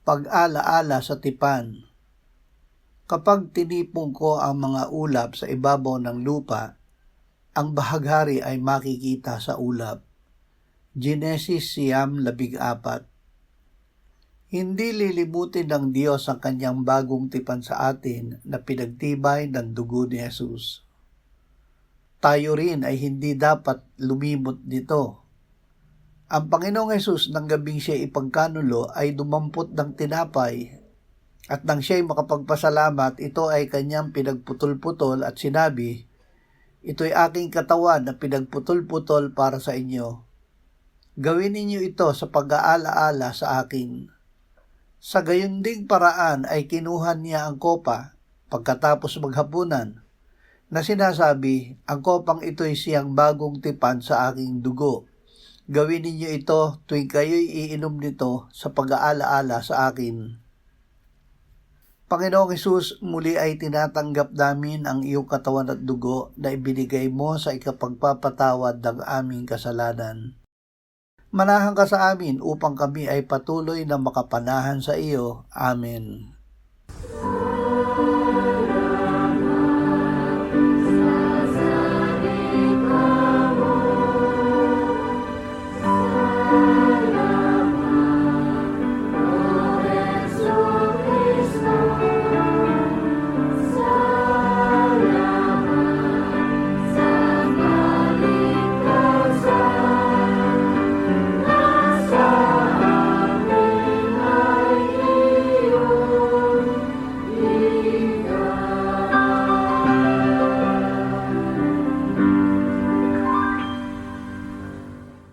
Pag-ala-ala sa tipan. Kapag tinipon ko ang mga ulap sa ibabaw ng lupa, ang bahaghari ay makikita sa ulap. Genesis 9:14. Hindi lilibutin ng Diyos ang kanyang bagong tipan sa atin na pinagtibay ng dugo ni Jesus. Tayo rin ay hindi dapat lumimot dito. Ang Panginoong Jesus nang gabing siya ipagkanulo ay dumampot ng tinapay at nang siya'y makapagpasalamat, ito ay kanyang pinagputol-putol at sinabi, "Ito'y aking katawan na pinagputol-putol para sa inyo. Gawin ninyo ito sa pag-aala-ala sa akin." Sa gayon ding paraan ay kinuha niya ang kopa pagkatapos maghapunan na sinasabi, "Ang kopang ito'y siyang bagong tipan sa aking dugo. Gawin ninyo ito tuwing kayo'y iinom nito sa pag-aala-ala sa akin." Panginoong Hesus, muli ay tinatanggap namin ang iyong katawan at dugo na ibinigay mo sa ikapagpapatawad ng aming kasalanan. Manahan ka sa amin upang kami ay patuloy na makapanahan sa iyo. Amen.